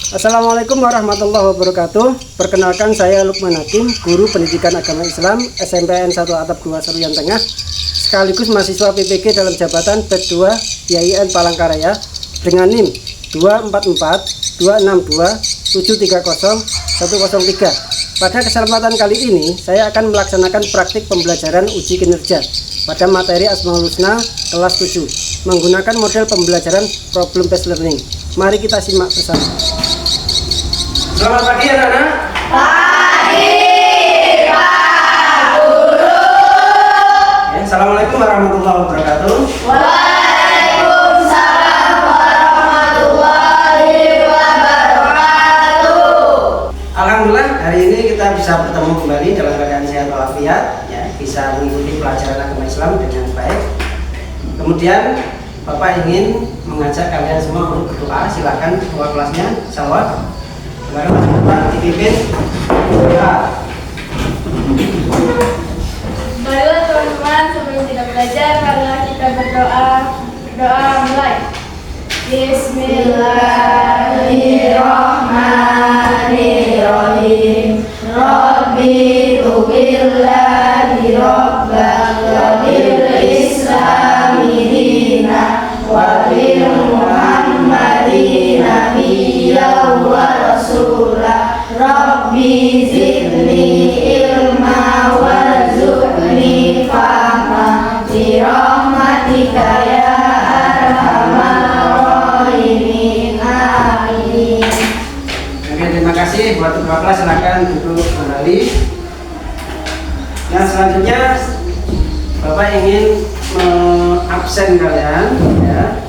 Assalamualaikum warahmatullahi wabarakatuh. Perkenalkan, saya Lukman Hakim, Guru Pendidikan Agama Islam SMPN 1 Atap 2 Seruyan Tengah, sekaligus mahasiswa PPG dalam jabatan PET 2 YIN Palangkaraya dengan NIM 2442627301003. Pada kesempatan kali ini, saya akan melaksanakan praktik pembelajaran uji kinerja pada materi Asmaul Husna kelas 7 menggunakan model pembelajaran problem based learning. Mari kita simak bersama. Selamat pagi anak-anak. Pagi Pak Guru. Assalamualaikum warahmatullahi wabarakatuh. Waalaikumsalam warahmatullahi wabarakatuh. Alhamdulillah, hari ini kita bisa bertemu kembali dalam keadaan sehat walafiat, ya, bisa mengikuti pelajaran agama Islam dengan baik. Kemudian Bapak ingin mengajak kalian semua untuk berdoa. Silakan ketua kelasnya, insyaallah. Kemarin Bapak dipimpin doa. Baiklah teman-teman, sebelum kita belajar, marilah kita berdoa. Doa mulai. Bismillahirrahmanirrahim. Rabbi tubillahi rabbak wa bil islami dina wa bil muhammadin nabiyya wa rasulah. Rabbi zidni ilma warzuqni fahma bi rahmatika ya arhamar rahimin. Amin. Oke, terima kasih buat ketua kelas. Silakan duduk kembali. Nah, selanjutnya Bapak ingin mengabsen kalian, ya.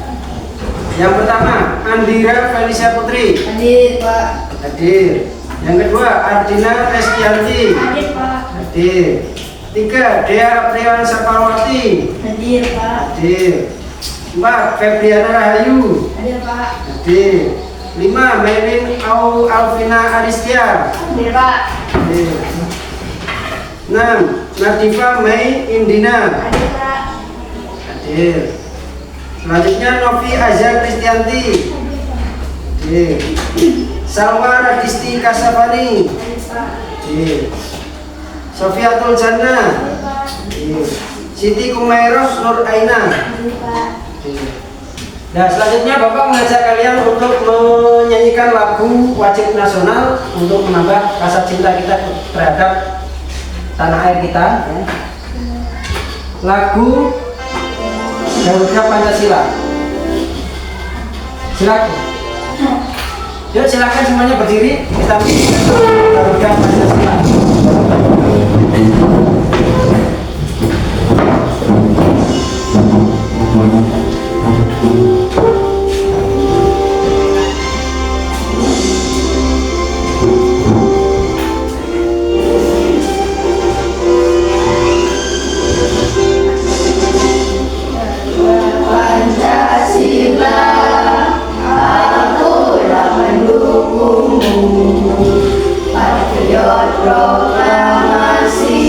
Yang pertama, Andira Felicia Putri. Hadir Pak. Hadir. Yang kedua, Ardina Restianti. Hadir Pak. Hadir. 3, Dea Aprian Sapawati. Hadir Pak. Hadir. 4, Febriana Rahayu. Hadir Pak. Hadir. 5, Melin Alvina Aristia. Hadir Pak. Hadir. 6, Nadifa Mei Indina. Hadir Pak. Hadir. Selanjutnya Novi Azhar Kristianti. Hadir. Salwa Radisti Kasafani. Hadir. Sofiatul Jannah. Hadir. Siti Kumairos Nur Aina. Hadir. Nah, selanjutnya Bapak mengajak kalian untuk menyanyikan lagu wajib nasional untuk menambah rasa cinta kita terhadap tanah air kita, ya. Lagu Garuda Pancasila. Silakan. Yuk, silakan semuanya berdiri, kita menyanyikan Garuda Pancasila. Pancasila, aku tak mendukungmu. Patriot proklamasi,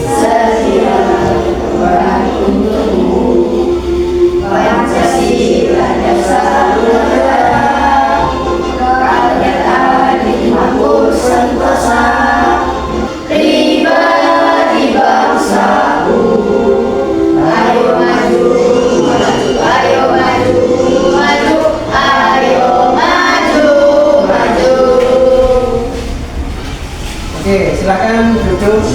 setia berkorban untukmu. Pancasila dasar negara, rakyat adil makmur sentosa, pribadi bangsaku. Ayo maju, maju, ayo maju, maju, ayo maju, maju. Oke, silakan duduk.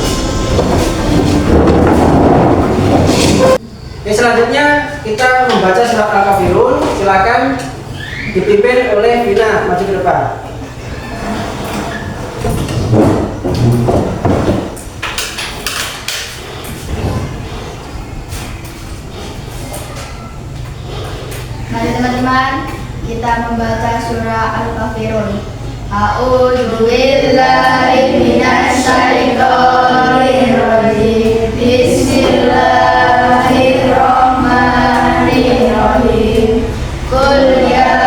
Oke, selanjutnya kita membaca surat Al-Kafirun. Silakan dipimpin oleh Vina, maju ke depan. Mari teman-teman, kita membaca surah Al-Kafirun. A'udzu billahi minasy syaithanir rajim. Bismillahirrahmanirrahim. Qul ya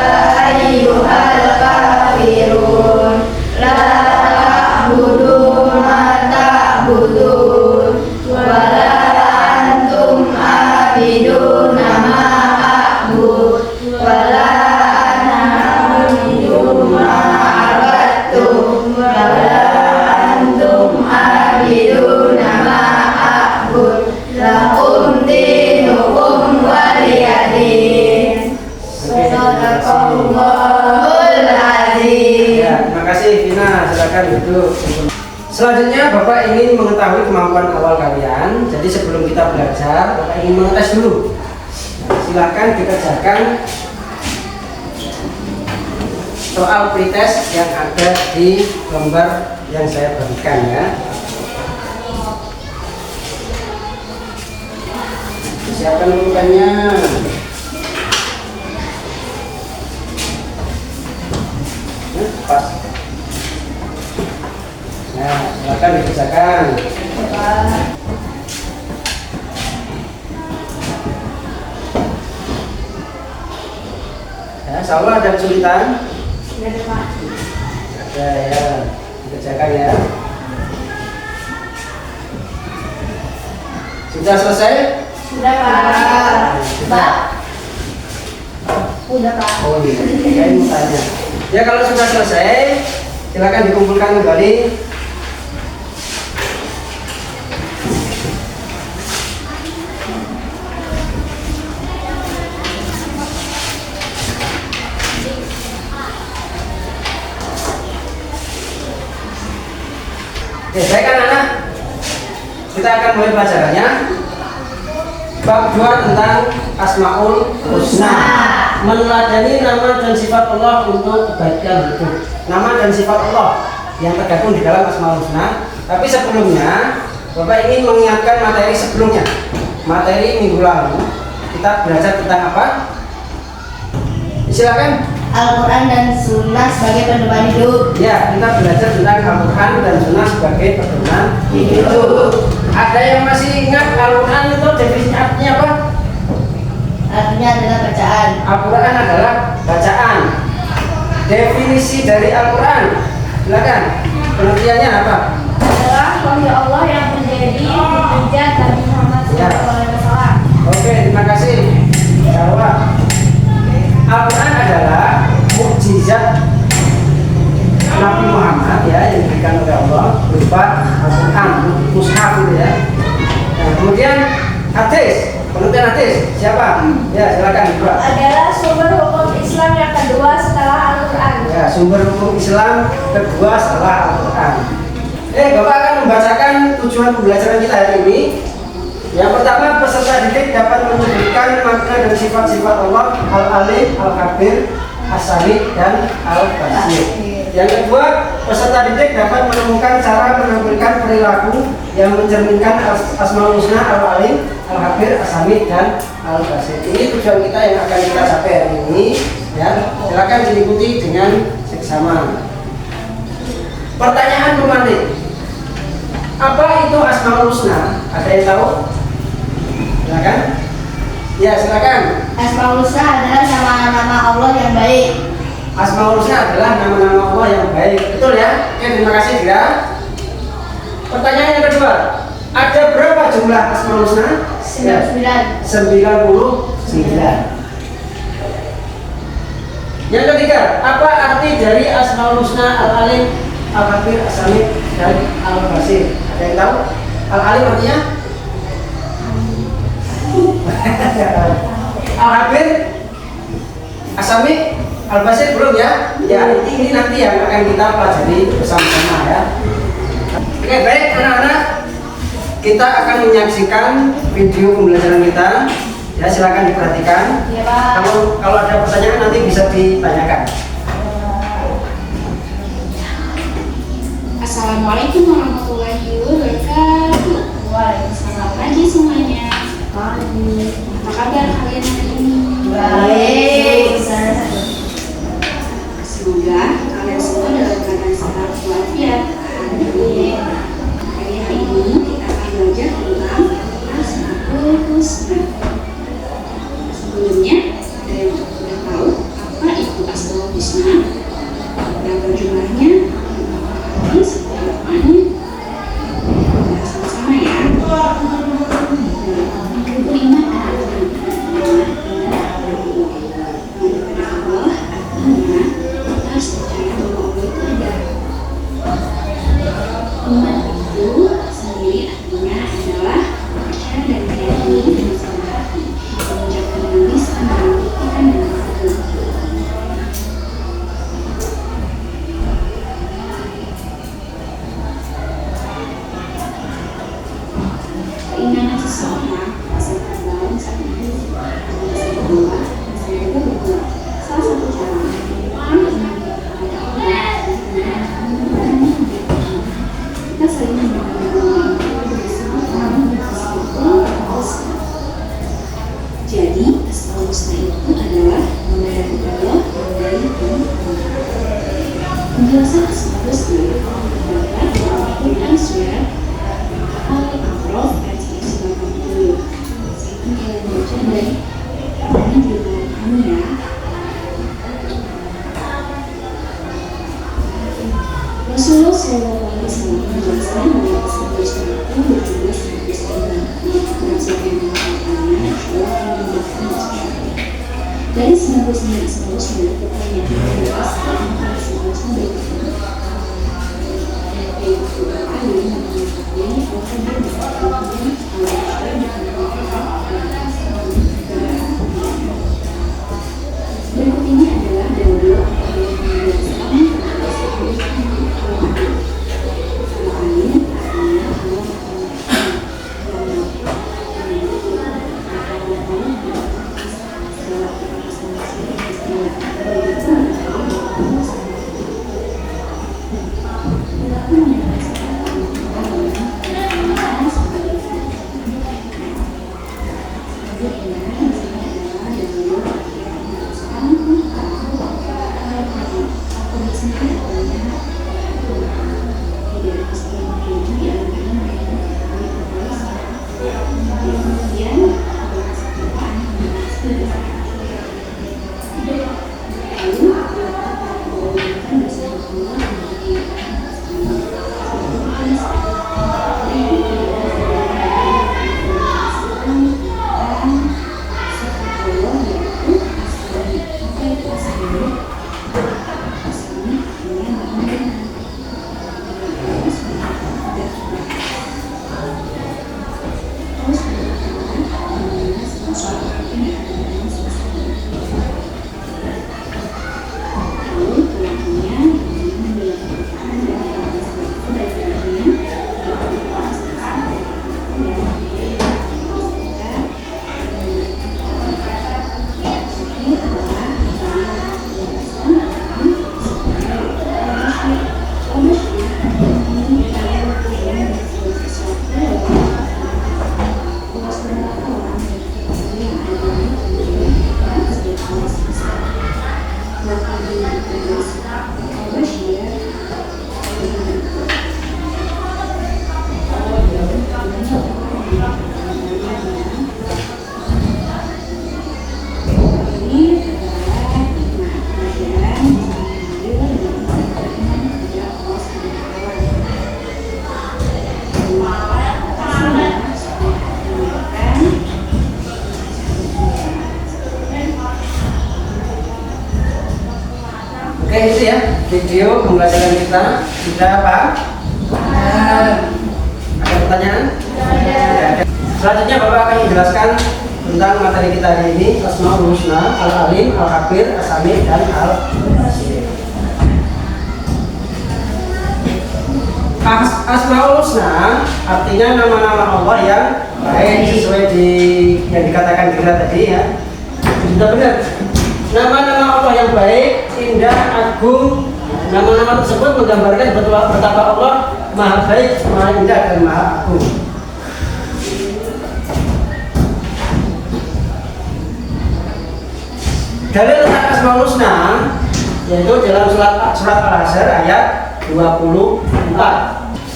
ayyuhal kafirun, la ta'budu ma ta'budun, wa la antum abiduna ma a'bud, wa la ana kasih Vina, silakan duduk. Selanjutnya Bapak ingin mengetahui kemampuan awal kalian. Jadi sebelum kita belajar, Bapak ingin mengetes dulu. Nah, silakan dikerjakan soal pretest yang ada di lembar yang saya berikan ya. Siapkan pulpennya. Pas. Nah, silakan dikerjakan. Ya, insya Allah ada kesulitan. Ada Pak. Ada ya, dikerjakan ya. Sudah selesai? Sudah Pak. Sudah. Udah Pak. Oh iya, saya mau tanya. Ya kalau sudah selesai, silakan dikumpulkan kembali. Oke, baik anak-anak. Kita akan mulai pelajarannya. Bab 2 tentang Asmaul Husna. Meneladani nama dan sifat Allah untuk kebaikan hidup. Nama dan sifat Allah yang tergabung di dalam Asmaul Husna. Tapi sebelumnya, Bapak ingin mengingatkan materi sebelumnya. Materi minggu lalu kita belajar tentang apa? Silakan. Al-Quran dan Sunnah sebagai pedoman hidup. Ya, kita belajar tentang Al-Quran dan Sunnah sebagai pedoman hidup. Ada yang masih ingat Al-Quran itu definisi artinya apa? Artinya adalah bacaan. Al-Quran adalah bacaan. Definisi dari Al-Quran, silakan. Pengertiannya apa? Adalah wahyu Allah yang menjadi hujjah Nabi Muhammad SAW. Oke, terima kasih. Jawab. Al-Quran adalah mukjizat Nabi Muhammad ya yang diberikan oleh Allah berupa Al-Quran, mushaf itu ya. Nah, kemudian hadis, pengertian hadis siapa? Ya silakan Ibu. Adalah sumber hukum Islam yang kedua setelah Al-Quran. Ya sumber hukum Islam kedua setelah Al-Quran. Bapak akan membacakan tujuan pembelajaran kita hari ini. Yang pertama, peserta didik dapat menyebutkan makna dan sifat-sifat Allah Al-Alim, Al-Khabir, As-Samid, dan Al-Basir. Yang kedua, peserta didik dapat menemukan cara menampilkan perilaku yang mencerminkan Asmaul Husna Al-Alim, Al-Khabir, As-Samid, dan Al-Basir. Ini tujuan kita yang akan kita capai hari ini. Ya, silakan diikuti dengan seksama. Pertanyaan pemantik. Apa itu Asmaul Husna? Ada yang tahu? Silakan. Ya, silakan. Asmaul Husna adalah nama-nama Allah yang baik. Asmaul Husna adalah nama-nama Allah yang baik. Betul ya? Oke, terima kasih Dira. Pertanyaan yang kedua. Ada berapa jumlah Asmaul Husna? 99. 99. Yang ketiga, apa arti dari Asmaul Husna Al-Alim, Al-Khabir, As-Samid, dan Al-Basir? Ada yang tahu? Al-Alim artinya? Al-Khabir, As-Samid, Al-Basir belum ya? Ya, ini nanti yang akan kita pelajari bersama-sama ya. Oke, baik anak-anak. Kita akan menyaksikan video pembelajaran kita. Ya, silakan diperhatikan. Ya, Pak. Kalau ada pertanyaan nanti bisa ditanyakan. Assalamualaikum warahmatullahi wabarakatuh. Waalaikumsalam lagi semuanya. Apa kabar kalian hari ini? Baik. Semoga kalian semua dalam keadaan sehat walafiat. Amin. Hari ini kita akan belajar tentang Asmaul Husna. Sebelumnya, ada yang sudah tahu apa itu Asmaul Husna? Berapa jumlahnya? Ini seperti apa? Kita sama-sama ya. Kelima iman itu sendiri artinya adalah percaya dan meyakini dengan seluruh hati, mengucapkan dengan lisan dan membuktikan dengan hati. Penjelasan seterusnya terdapat dalam Quran surat Al-A'raf ayat 180. Silakan kalian baca dan kalian juga kamu ya. Rasulullah SAW menjelaskan bahwa seterusnya itu berjumlah 100 berdasarkan mengatakannya Allah yang membuatkan dari 99 pertanyaan di atas dan 100 berikutnya. Yaitu Ali yang mengatakan Al-Qadir mengatakannya berikut ini adalah dalil yang menjelaskan Oke, itu ya video pembelajaran kita. Sudah apa? Ada pertanyaan? Tidak. Selanjutnya Bapak akan menjelaskan tentang materi kita hari ini, Asmaul Husna, Al-Alim, Al-Khabir, As-Sami, dan Al-Basir. Asmaul Husna artinya nama-nama Allah yang baik sesuai yang dikatakan Gira tadi ya. Sudah benar. Nama-nama Allah yang baik, indah, agung. Nama-nama tersebut menggambarkan betapa Allah maha baik, maha indah, dan maha agung. Dalil tentang Asmaul Husna yaitu dalam surat Al-Asr ayat 24.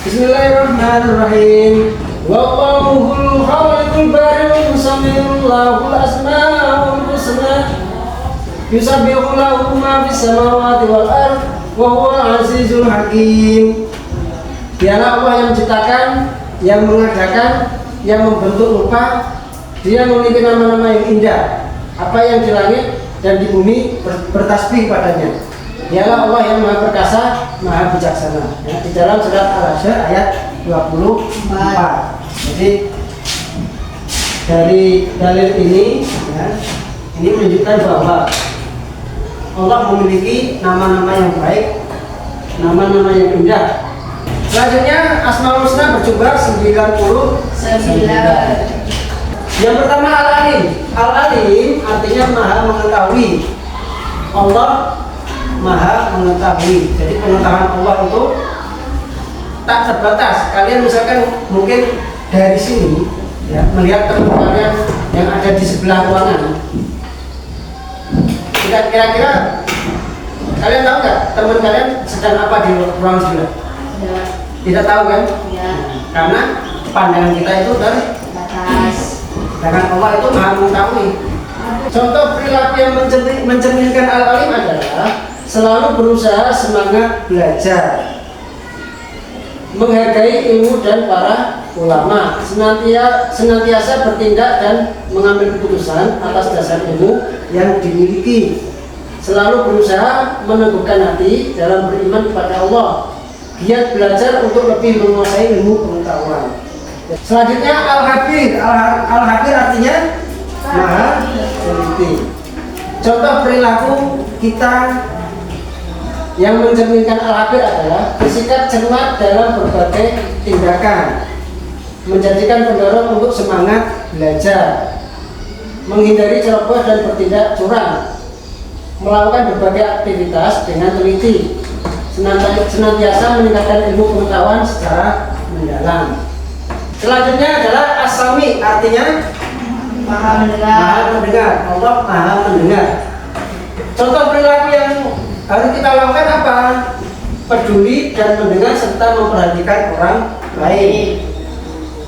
Bismillahirrahmanirrahim. Wallahul khaliqul bari'ul musawwirul asmaul husna. Yusabbihu lahu ma fis samawati wal ardh wa huwal azizul hakim. Dialah Allah yang menciptakan, yang mengadakan, yang membentuk rupa. Dia memiliki nama-nama yang indah. Apa yang di langit dan di bumi bertasbih padanya. Dialah Allah yang maha perkasa, maha bijaksana. Ya, di dalam surat Al-Asr ayat 24. Jadi dari dalil ini, ya, ini menunjukkan bahwa Allah memiliki nama-nama yang baik, nama-nama yang indah. Selanjutnya Asmaul Husna berjumlah 99. Yang pertama Al-Alim. Al-Alim artinya maha mengetahui. Allah maha mengetahui. Jadi pengetahuan Allah itu tak terbatas. Kalian misalkan mungkin dari sini ya, melihat teman kalian yang ada di sebelah ruangan. Kira-kira Kalian tahu nggak teman kalian sedang apa di ruang sebelah? Ya. Tidak tahu kan? Ya. Karena pandangan kita itu Batas. sedangkan Allah itu maha mengetahui. Contoh perilaku yang mencerminkan al-alim adalah selalu berusaha semangat belajar, menghargai ilmu dan para ulama, senantiasa bertindak dan mengambil keputusan atas dasar ilmu yang dimiliki, selalu berusaha meneguhkan hati dalam beriman kepada Allah, giat belajar untuk lebih menguasai ilmu pengetahuan. Selanjutnya al-habir. Al-habir artinya maha teliti. Contoh perilaku kita yang mencerminkan al-habir adalah bersikap cermat dalam berbagai tindakan, menjadikan pendorong untuk semangat belajar, menghindari ceroboh dan bertindak curang, melakukan berbagai aktivitas dengan teliti, senantiasa meningkatkan ilmu pengetahuan secara mendalam. Selanjutnya adalah as-sami, artinya Maha mendengar. maha mendengar. Allah maha mendengar. Contoh perilaku yang harus kita lakukan apa? Peduli dan mendengar serta memperhatikan orang lain.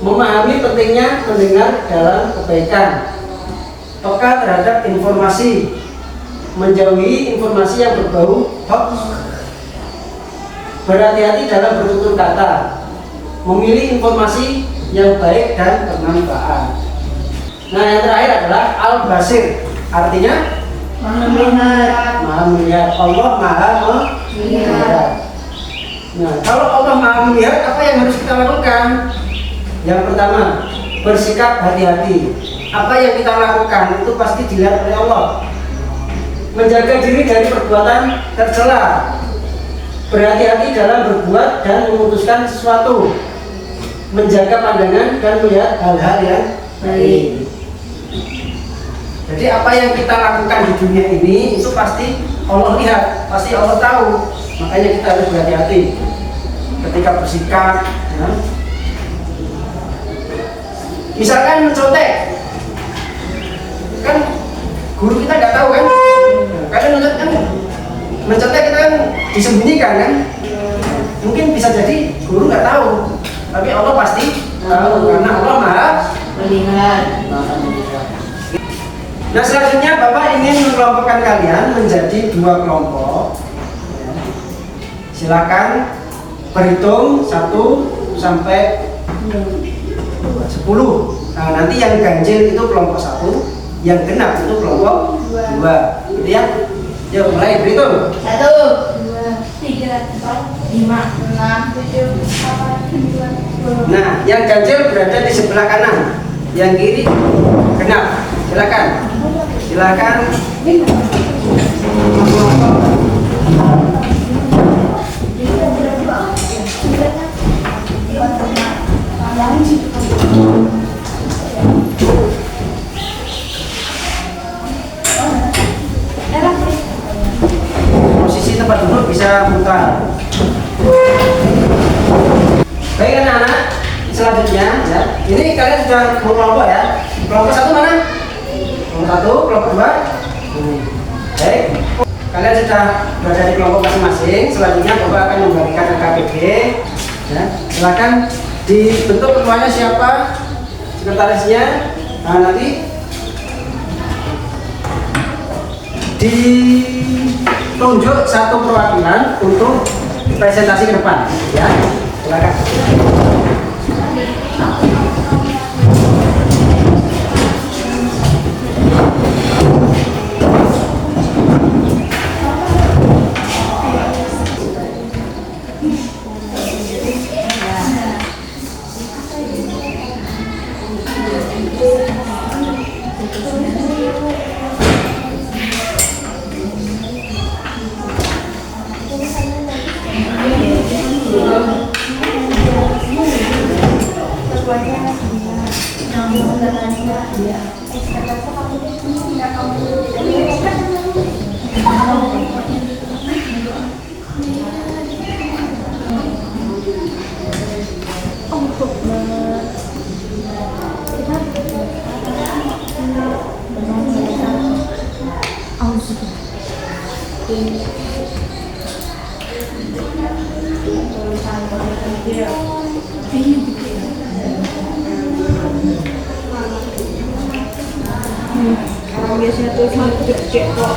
Memahami pentingnya mendengar dalam kebaikan. Peka terhadap informasi. Menjauhi informasi yang berbau hoax. Berhati-hati dalam bertutur kata. Memilih informasi yang baik dan bermanfaat. Nah, yang terakhir adalah al-basir, artinya Maha melihat. maha melihat. Allah maha melihat. Nah, kalau Allah maha melihat, apa yang harus kita lakukan? Yang pertama, bersikap hati-hati. Apa yang kita lakukan itu pasti dilihat oleh Allah. Menjaga diri dari perbuatan tercela. Berhati-hati dalam berbuat dan memutuskan sesuatu. Menjaga pandangan dan melihat hal-hal yang baik. Jadi apa yang kita lakukan di dunia ini itu pasti Allah lihat, pasti Allah tahu. Makanya kita harus berhati-hati ketika bersikap. Ya. Misalkan mencontek, kan guru kita nggak tahu kan? Kadang kan mencontek kita kan disembunyikan kan? Mungkin bisa jadi guru nggak tahu, tapi Allah pasti tahu karena Allah maha Melihat. Nah, selanjutnya Bapak ingin mengelompokkan kalian menjadi 2 kelompok. Silakan berhitung 1 sampai 10. Nah, nanti yang ganjil itu kelompok 1, yang genap itu kelompok 2. Gitu ya. Yuk, mulai berhitung. 1, 2, 3, 4, 5, 6, 7, 8, 9, 10. Nah, yang ganjil berada di sebelah kanan, yang kiri genap. Silakan. Silakan. Posisi tempat duduk bisa putar. Baik anak-anak, selanjutnya ya. Ini kalian sudah berkelompok ya. Kelompok 1 mana? Kelompok 1, kelompok 2. Baik. Kalian sudah berada di kelompok masing-masing. Selanjutnya Bapak akan membagikan KPG. Ya. Silakan dibentuk ketuanya siapa? Sekretarisnya. Nah, nanti ditunjuk satu perwakilan untuk presentasi ke depan. Ya. Silakan. Orang biasanya tulisan kecil kok.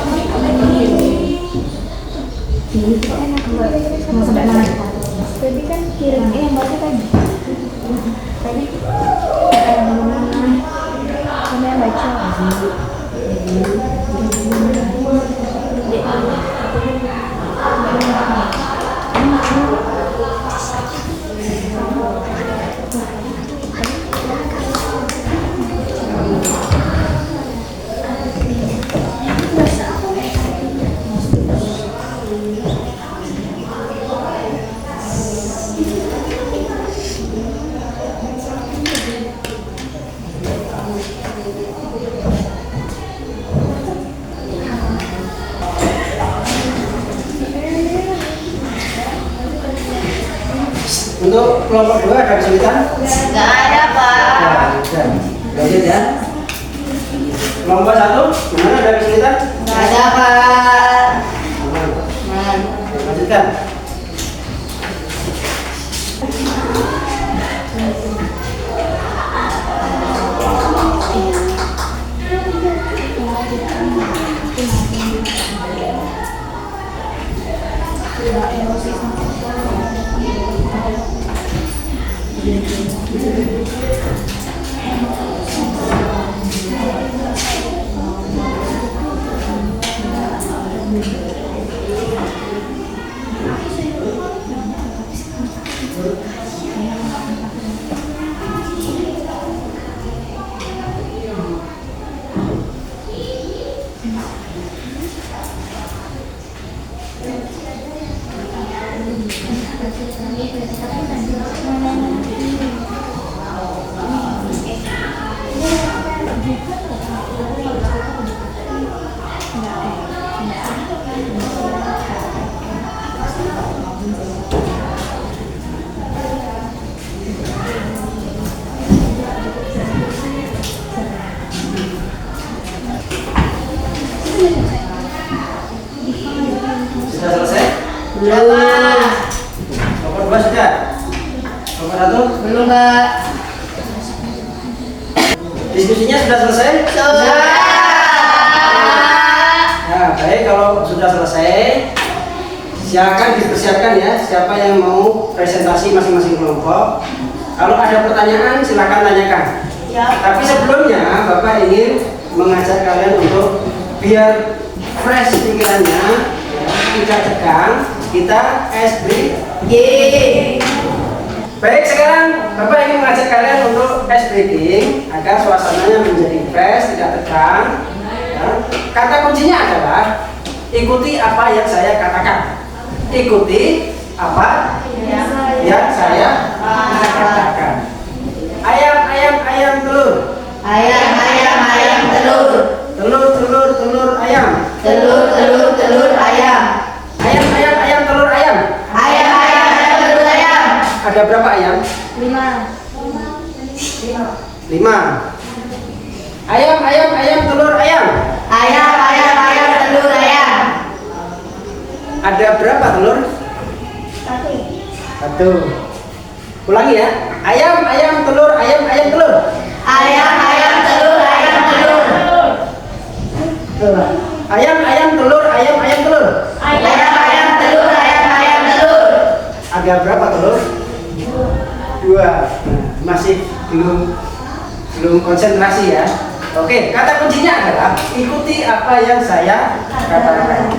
Ini enak banget. Mau sampai mana? Tadi kan kirim yang baca tadi. Tadi sama yang baca. Untuk kelompok 2 ada kesulitan? Nggak ada, Pak. Sudah. Lanjut ya. Kelompok 1, gimana ada kesulitan? Nggak ada, Pak. Aman. Lanjutkan. Sudah selesai? Belum, Pak. Kelompok 2 sudah? Kelompok 1? Belum, Pak. Diskusinya sudah selesai? Sudah. Nah, baik, kalau sudah selesai, silakan dipersiapkan ya siapa yang mau presentasi masing-masing kelompok. Kalau ada pertanyaan silakan tanyakan. Ya. Tapi sebelumnya Bapak ingin mengajak kalian untuk biar fresh pikirannya, ya, tidak tegang, kita SBG. Baik, sekarang Bapak ingin mengajak kalian untuk ice breaking agar suasananya menjadi fresh, tidak tegang. Ya. Kata kuncinya adalah ikuti apa yang saya katakan. Ikuti apa yang saya katakan. Ayam, ayam, ayam, telur. Ayam, ayam, ayam, telur. Telur, telur, telur, ayam. Telur, telur, telur, ayam. Ayam, ayam, ayam, telur, ayam. Ayam, ayam, ayam, telur, ayam. Ada berapa ayam? 5. 5. Ayam, ayam, ayam, telur, ayam. Ayam, ayam, ayam, telur, ayam. Ada berapa telur? 1. Ulangi ya. Ayam, ayam, telur, ayam, ayam, telur. Ayam, ayam, telur, ayam, telur. Ayam, ayam, telur, ayam, ayam, telur. Ayam, ayam, telur, ayam, ayam, telur. Ada berapa telur? 2. Masih belum konsentrasi ya. Oke, kata kuncinya adalah ikuti apa yang saya katakan.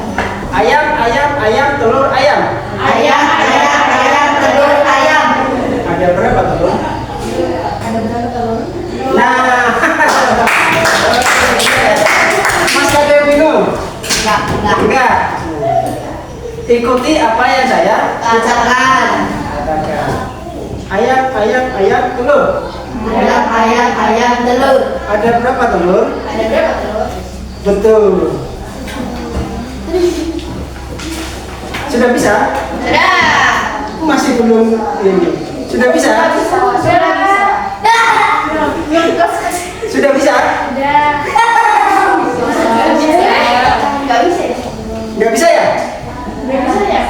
Ayam, ayam, ayam, telur, ayam. Ayam, ayam, ayam, telur, ayam. Ada berapa telur? Ada berapa telur? Nah, Mas ada yang bingung? Enggak. Enggak. Ikuti apa yang saya Katakan. katakan. Ayam, ayam, ayam, telur. Ayam, ayam, ayam, telur. Ada berapa telur? Ada berapa telur? Betul. Sudah bisa? Sudah. Masih belum ini. Sudah bisa? Sudah. Sudah bisa? Udah. Enggak bisa. Nggak bisa ya? Udah bisa ya?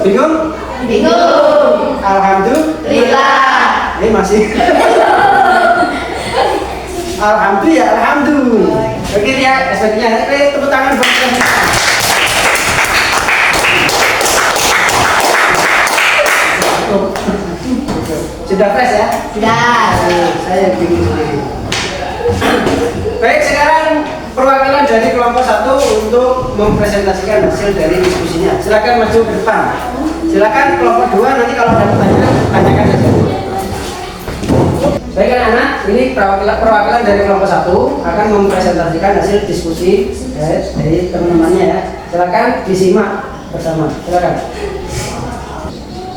Bingung? Bingung. Alhamdulillah. Ini masih. Alhamdulillah, alhamdulillah. Oke ya, selanjutnya tepuk tangan buat kita. Sudah fresh ya? Sudah. Saya bingung sendiri. Baik, sekarang perwakilan dari kelompok 1 untuk mempresentasikan hasil dari diskusinya. Silakan maju ke depan. Silakan kelompok 2 nanti kalau ada pertanyaan tanyakan saja. Baik anak-anak, ini perwakilan dari kelompok 1 akan mempresentasikan hasil diskusi dari teman-temannya ya. Silakan disimak bersama. Silakan.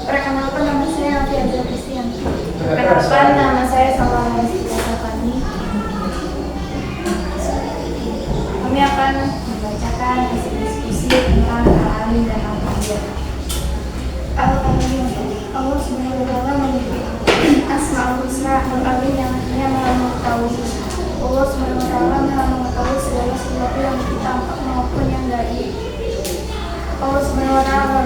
Perkenalkan, nama saya Novia Christian. Perkenalkan, nama saya Salwa Fani. Kami akan membacakan hasil diskusi tentang Al-Alim dan Al-Qadir. Al-Alim, Allah Subhanahu wa Ta'ala memiliki Asmaul Husna. Al-Alim yang artinya Maha Mengetahui. Allah Subhanahu wa Ta'ala Maha Mengetahui segala sesuatu yang tampak maupun yang gaib. Allah Subhanahu wa Ta'ala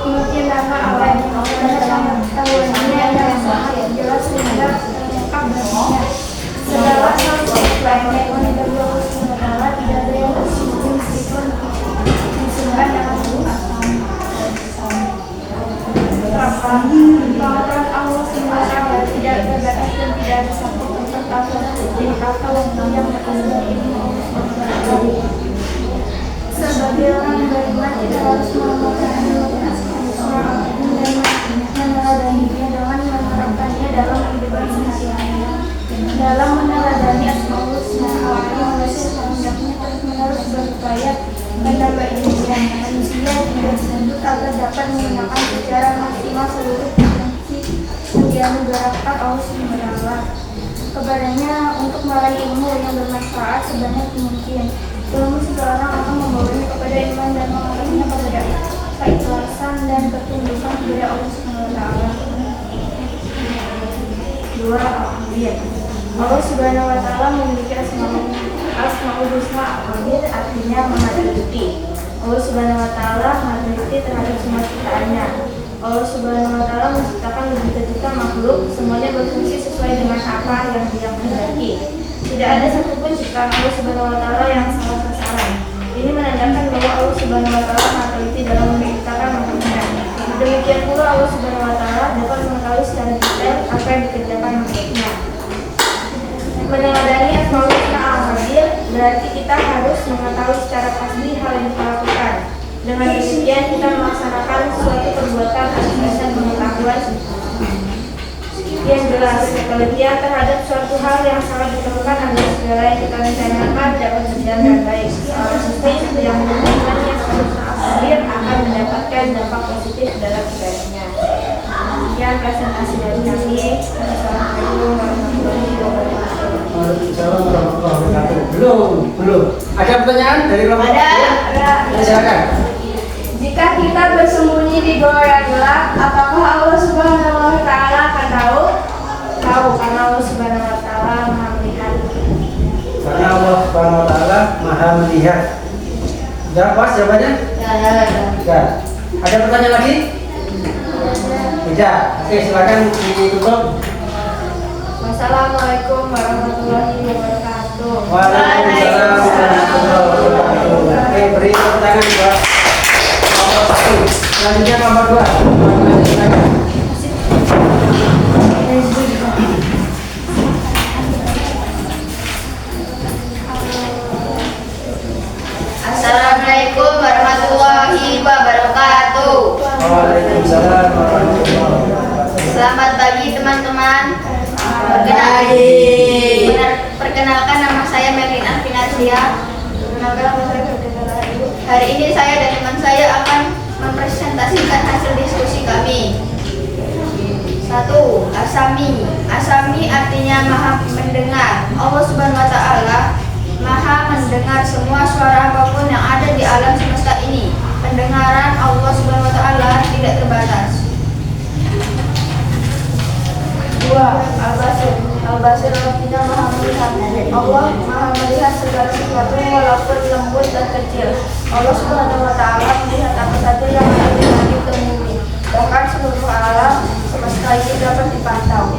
kemudian nama Allah yang pengetahuannya yang sangat jelas sehingga lengkap baginya. Segala sesuatu lainnya yang dari Allah SWT tidak ada yang bersifat meskipun disembah dalam pengetahuan Allah SWT tidak terbatas dan tidak ada satu pengetahuan yang berasal dari sebagai orang beriman kita harus mengamalkan Al-Quran dan meneladaninya dengan menerapkannya dalam kehidupan sehari-hari. Dalam meneladani Asmaul Husna, Allah hendaknya terus-menerus berupaya menambah ilmunya. Manusia tidak dituntut agar dapat menggunakan secara maksimal seluruh potensi yang dianugerahkan Allah SWT kepadanya untuk meraih ilmu yang bermanfaat sebanyak mungkin. Ilmu seseorang akan membawanya kepada iman dan mengarahnya kepada keikhlasan dan ketundukan kepada Allah Subhanahu wa Ta'ala. 2. Al-Qadir. Allah Subhanahu wa Ta'ala memiliki Asmaul Husna. Al-Qadir artinya Maha Teliti. Allah Subhanahu wa Ta'ala Maha Teliti terhadap semua ciptaannya. Allah Subhanahu wa Ta'ala menciptakan lebih juta makhluk, semuanya berfungsi sesuai dengan apa yang Dia kehendaki. Tidak ada satupun ciptaan Allah Subhanahu wa Ta'ala yang salah sasaran. Ini menandakan bahwa Allah Subhanahu wa Ta'ala Maha Teliti dalam menciptakan makhluknya. Demikian pula Allah Subhanahu wa Ta'ala dapat mengetahui secara detail apa yang dikerjakan makhluknya. Meneladani Asmaul Husna Al-Qadir berarti kita harus mengetahui secara pasti hal yang kita lakukan. Dengan demikian kita melaksanakan suatu perbuatan atas dasar pengetahuan yang jelas. Penelitian terhadap suatu hal yang sangat diperlukan agar segala yang kita rencanakan dapat berjalan dengan baik. Seorang muslim yang menunjukkan yang Al-Qadir akan mendapatkan dampak positif dalam hidupnya. Sekian presentasi dari kami. Assalamualaikum warahmatullahi wabarakatuh. Waalaikumsalam warahmatullahi wabarakatuh. Belum. Ada pertanyaan dari kelompok? Ada. Silakan. Jika kita bersembunyi di goa yang gelap, apakah Allah Subhanahu wa Ta'ala akan tahu? Tahu, karena Allah Subhanahu wa Ta'ala Maha melihat. Karena Allah Subhanahu wa Ta'ala Maha melihat. Sudah puas jawabannya? Sudah. Ada pertanyaan lagi? Tidak. Oke, silakan ditutup. Wassalamualaikum warahmatullahi wabarakatuh. Waalaikumsalam warahmatullahi wabarakatuh. Oke, beri tepuk tangan buat kelompok 1. Selanjutnya kelompok 2. Silakan. Assalamualaikum warahmatullahi wabarakatuh. Waalaikumsalam warahmatullahi wabarakatuh. Selamat pagi teman-teman. Perkenalkan nama saya Melina Finasia. Hari ini saya dan teman saya akan mempresentasikan hasil diskusi kami. 1. Asami. Asami artinya Maha mendengar. Allah Subhanahu wa Ta'ala Maha mendengar semua suara apapun yang ada di alam semesta ini. Pendengaran Allah Subhanahu wa Ta'ala tidak terbatas. 2. Al-Basir. Al-Basir artinya maha melihat. Allah maha melihat segala sesuatu walaupun lembut dan kecil. Allah Subhanahu wa Ta'ala melihat apa saja yang ada di langit dan bumi. Bahkan seluruh alam semesta ini dapat dipantau.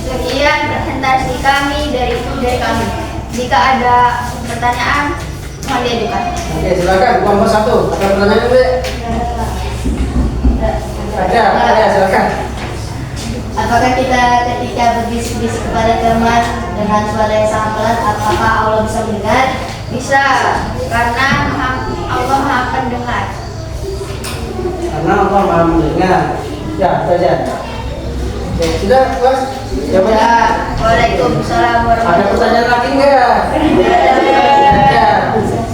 Sekian presentasi kami dari kami. Jika ada pertanyaan, mohon diajukan. Oke, silakan kelompok 1. Ada pertanyaan, Bu? Ada, silakan. Apakah kita ketika berbisik-bisik kepada teman dengan suara yang sangat pelan, apakah Allah bisa mendengar? Bisa, karena Allah maha pendengar. Karena Allah maha mendengar. Ya, saja. Oke, sudah, Mas? Jawabnya. Ya, Waalaikumsalam Ada warahmatullahi pertanyaan lagi enggak? Ada.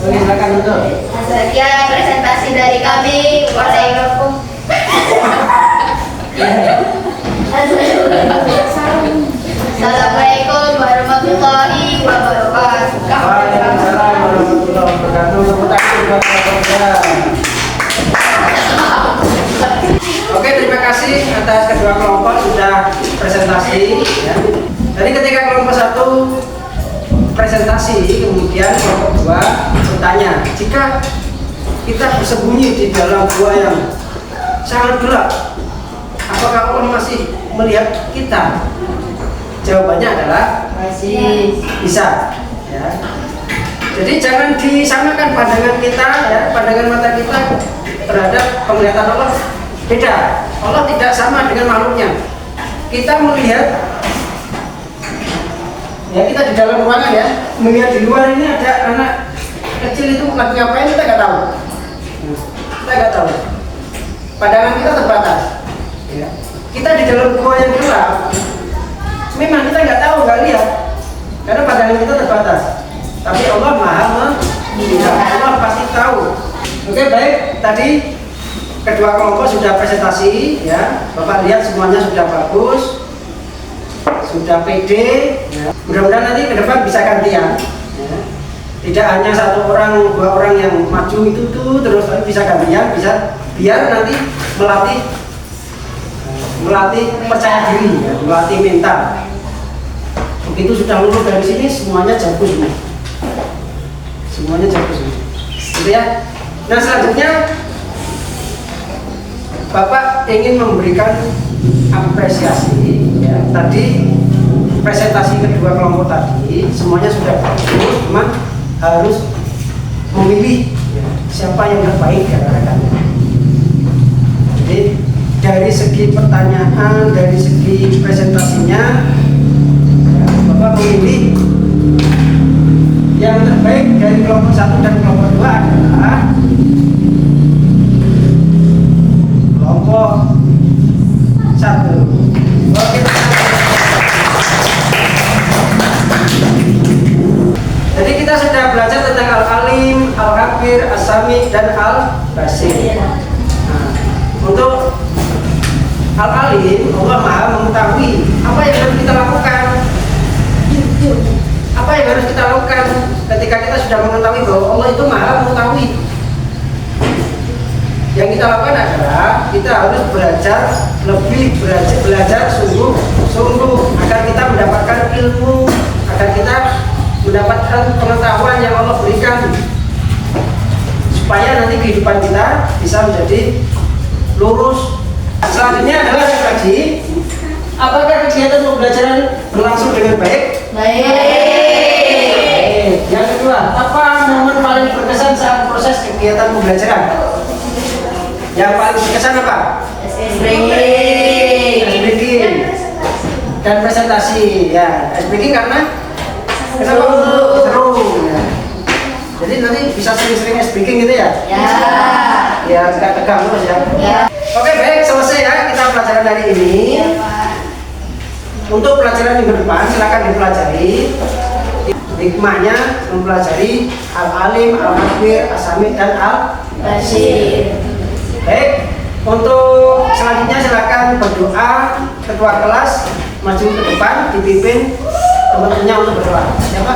Oke, silakan untuk. Sekian presentasi dari kami. Assalamualaikum warahmatullahi wabarakatuh. Waalaikumsalam warahmatullahi wabarakatuh. Tepuk tangan buat keluarga. Oke, terima kasih atas kedua kelompok sudah presentasi. Ya. Jadi ketika kelompok 1 presentasi, kemudian kelompok 2 bertanya, jika kita bersembunyi di dalam gua yang sangat gelap, apakah Allah masih melihat kita? Jawabannya adalah masih bisa. Ya. Jadi jangan disamakan pandangan kita, ya, pandangan mata kita terhadap penglihatan Allah beda. Allah tidak sama dengan makhluknya. Kita melihat, ya kita di dalam ruangan ya, melihat di luar ini ada anak kecil itu lagi ngapain kita nggak tahu. Kita nggak tahu. Pandangan kita terbatas. Ya. Kita di dalam gua yang gelap, memang kita nggak tahu, nggak lihat, karena pandangan kita terbatas. Tapi Allah maha melihat, Allah pasti tahu. Oke, baik. Tadi kedua kelompok sudah presentasi, ya. Bapak lihat semuanya sudah bagus, sudah pede. Ya. Mudah-mudahan nanti ke depan bisa gantian. Ya. Tidak hanya satu orang, 2 orang yang maju itu terus, tapi bisa gantian, bisa biar nanti melatih percaya diri, ya, melatih mental. Begitu sudah lulus dari sini semuanya jago semua. Semuanya jago semua. Gitu ya. Nah, selanjutnya Bapak ingin memberikan apresiasi, ya. Tadi presentasi kedua kelompok tadi semuanya sudah bagus, cuma harus memilih, ya, siapa yang terbaik di antara kalian. Jadi dari segi pertanyaan, dari segi presentasinya, ya, Bapak memilih yang terbaik dari kelompok 1 dan kelompok 2 adalah kelompok 1. Oke. Jadi kita sudah belajar tentang Al-Alim, Al-Khabir, As-Sami, dan Al-Basir. Nah, untuk Al-Alim, Allah maha mengetahui apa yang harus kita lakukan. Apa yang harus kita lakukan ketika kita sudah mengetahui bahwa Allah itu maha mengetahui? Yang kita lakukan adalah kita harus belajar sungguh agar kita mendapatkan ilmu, agar kita mendapatkan pengetahuan yang Allah berikan, supaya nanti kehidupan kita bisa menjadi lurus. Selanjutnya adalah kaji. Apakah kegiatan pembelajaran berlangsung dengan baik? Baik. Yang kedua, apa momen paling berkesan saat proses kegiatan pembelajaran? Yang paling berkesan apa? Speaking dan presentasi. Ya, speaking karena kenapa? Seru. Ya. Jadi nanti bisa sering-sering speaking gitu ya? Ya. Ya, tidak tegang terus ya. Ya. Oke, baik, selesai ya kita pelajaran hari ini. Ya, Pak. Untuk pelajaran minggu depan silakan dipelajari. Hikmahnya mempelajari Al-Alim, Al-Khabir, As-Sami, dan Al-Basir. Baik, untuk selanjutnya silakan berdoa. Ketua kelas maju ke depan, dipimpin teman-temannya untuk berdoa. Siapa?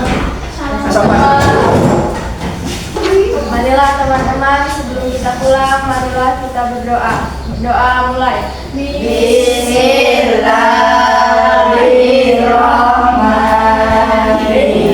Marilah teman-teman, sebelum kita pulang, marilah kita berdoa. Doa mulai. Bismillahirrahmanirrahim.